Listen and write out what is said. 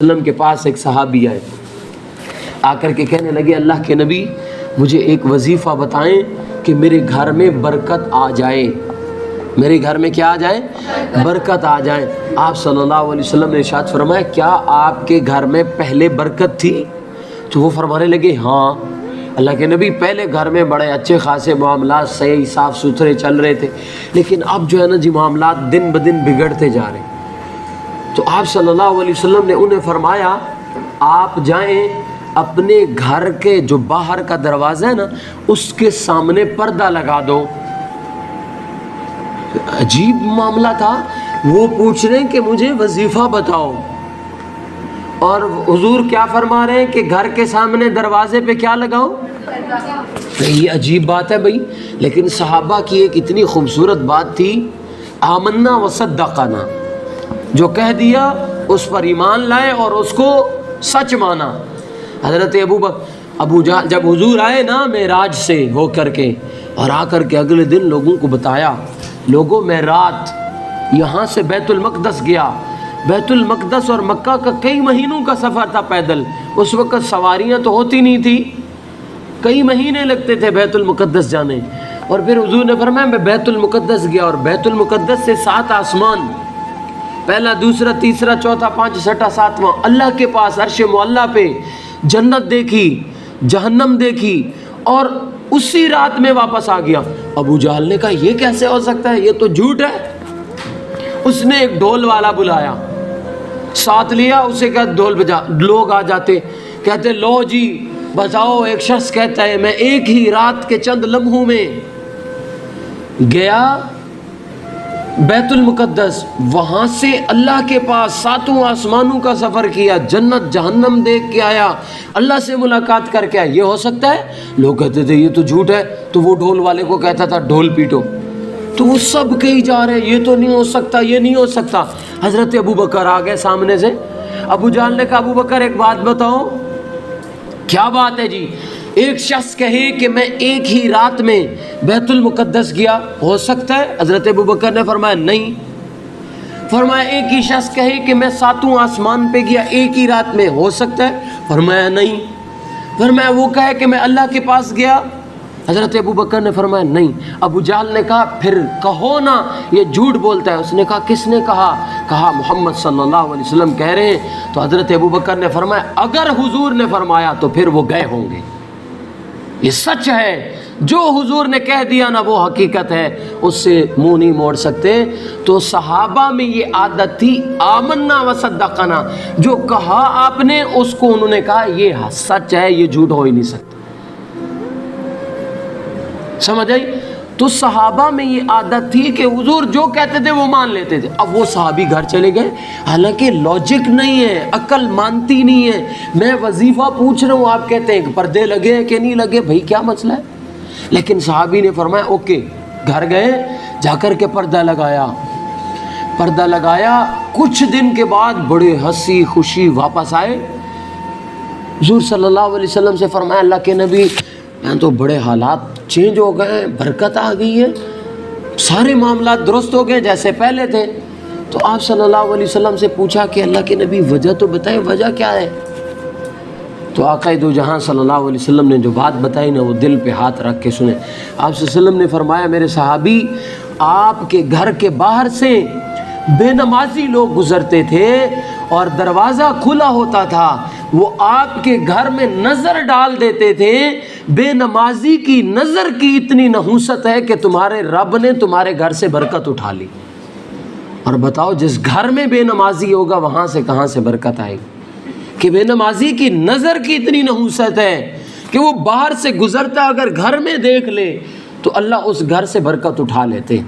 وسلم کے پاس ایک صحابی آئے، آ کر کے کہنے لگے اللہ کے نبی مجھے ایک وظیفہ بتائیں کہ میرے گھر میں برکت آ جائے، میرے گھر میں کیا آ جائے؟ برکت آ جائے۔ آپ صلی اللہ علیہ وسلم نے ارشاد فرمایا کیا آپ کے گھر میں پہلے برکت تھی؟ تو وہ فرمانے لگے ہاں اللہ کے نبی پہلے گھر میں بڑے اچھے خاصے معاملات صحیح صاف ستھرے چل رہے تھے، لیکن اب جو ہے نا جی معاملات دن بدن بگڑتے جا رہے ہیں۔ تو آپ صلی اللہ علیہ وسلم نے انہیں فرمایا آپ جائیں اپنے گھر کے جو باہر کا دروازہ ہے نا اس کے سامنے پردہ لگا دو۔ عجیب معاملہ تھا، وہ پوچھ رہے ہیں کہ مجھے وظیفہ بتاؤ، اور حضور کیا فرما رہے ہیں کہ گھر کے سامنے دروازے پہ کیا لگاؤ؟ یہ عجیب بات ہے بھائی، لیکن صحابہ کی ایک اتنی خوبصورت بات تھی، آمنا وصدقنا، جو کہہ دیا اس پر ایمان لائے اور اس کو سچ مانا۔ حضرت ابو جہل جب حضور آئے نا معراج سے ہو کر کے، اور آ کر کے اگلے دن لوگوں کو بتایا، لوگوں میں رات یہاں سے بیت المقدس گیا، بیت المقدس اور مکہ کا کئی مہینوں کا سفر تھا پیدل، اس وقت سواریاں تو ہوتی نہیں تھی، کئی مہینے لگتے تھے بیت المقدس جانے۔ اور پھر حضور نے فرمایا میں بیت المقدس گیا، اور بیت المقدس سے 7 آسمان، پہلا دوسرا تیسرا چوتھا پانچ چھٹا ساتواں، اللہ کے پاس عرش معلیٰ پہ جنت دیکھی، جہنم دیکھی، اور اسی رات میں واپس آ گیا۔ ابو جہل نے کہا یہ کیسے ہو سکتا ہے، یہ تو جھوٹ ہے۔ اس نے ایک ڈھول والا بلایا، ساتھ لیا، اسے کہا ڈھول بجا، لوگ آ جاتے، کہتے لو جی بتاؤ، ایک شخص کہتا ہے میں ایک ہی رات کے چند لمحوں میں گیا بیت المقدس، وہاں سے اللہ کے پاس 7 آسمانوں کا سفر کیا، جنت جہنم دیکھ کے آیا، اللہ سے ملاقات کر کے آیا، یہ ہو سکتا ہے؟ لوگ کہتے تھے یہ تو جھوٹ ہے۔ تو وہ ڈھول والے کو کہتا تھا ڈھول پیٹو، تو وہ سب کہی جا رہے یہ تو نہیں ہو سکتا، یہ نہیں ہو سکتا۔ حضرت ابو بکر آ گئے سامنے سے، ابو جہل نے کہا ابو بکر ایک بات بتاؤ، کیا بات ہے جی؟ ایک شخص کہے کہ میں ایک ہی رات میں بیت المقدس گیا، ہو سکتا ہے؟ حضرت ابو بکر نے فرمایا نہیں۔ فرمایا ایک ہی شخص کہے کہ میں 7 آسمان پہ گیا ایک ہی رات میں، ہو سکتا ہے؟ فرمایا نہیں۔ فرمایا وہ کہے کہ میں اللہ کے پاس گیا، حضرت ابو بکر نے فرمایا نہیں۔ ابو جہل نے کہا پھر کہو نا یہ جھوٹ بولتا ہے۔ اس نے کہا کس نے کہا؟ کہا محمد صلی اللہ علیہ وسلم کہہ رہے ہیں۔ تو حضرت ابو بکر نے فرمایا اگر حضور نے فرمایا تو پھر وہ گئے ہوں گے، یہ سچ ہے، جو حضور نے کہہ دیا نا وہ حقیقت ہے، اس سے منہ نہیں موڑ سکتے۔ تو صحابہ میں یہ عادت تھی آمنا وصدقنا، جو کہا آپ نے اس کو انہوں نے کہا یہ سچ ہے، یہ جھوٹ ہو ہی نہیں سکتا۔ سمجھ آئی؟ تو صحابہ میں یہ عادت تھی کہ حضور جو کہتے تھے وہ مان لیتے تھے۔ اب وہ صحابی گھر چلے گئے، حالانکہ لاجک نہیں ہے، عقل مانتی نہیں ہے، میں وظیفہ پوچھ رہا ہوں آپ کہتے ہیں کہ پردے لگے ہیں کہ نہیں لگے، بھائی کیا مسئلہ ہے؟ لیکن صحابی نے فرمایا اوکے، گھر گئے، جا کر کے پردہ لگایا، پردہ لگایا، کچھ دن کے بعد بڑے ہنسی خوشی واپس آئے، حضور صلی اللہ علیہ وسلم سے فرمایا اللہ کے نبی یہاں تو بڑے حالات چینج ہو گئے، برکت آ گئی ہے، سارے معاملات درست ہو گئے جیسے پہلے تھے۔ تو آپ صلی اللہ علیہ وسلم سے پوچھا کہ اللہ کے نبی وجہ تو بتائیں، وجہ کیا ہے؟ تو آقا دو جہاں صلی اللہ علیہ وسلم نے جو بات بتائی نا وہ دل پہ ہاتھ رکھ کے سنیں۔ آپ صلی اللہ علیہ وسلم نے فرمایا میرے صحابی آپ کے گھر کے باہر سے بے نمازی لوگ گزرتے تھے اور دروازہ کھلا ہوتا تھا، وہ آپ کے گھر میں نظر ڈال دیتے تھے۔ بے نمازی کی نظر کی اتنی نحوست ہے کہ تمہارے رب نے تمہارے گھر سے برکت اٹھا لی۔ اور بتاؤ جس گھر میں بے نمازی ہوگا وہاں سے کہاں سے برکت آئے گی؟ کہ بے نمازی کی نظر کی اتنی نحوست ہے کہ وہ باہر سے گزرتا اگر گھر میں دیکھ لے تو اللہ اس گھر سے برکت اٹھا لیتے۔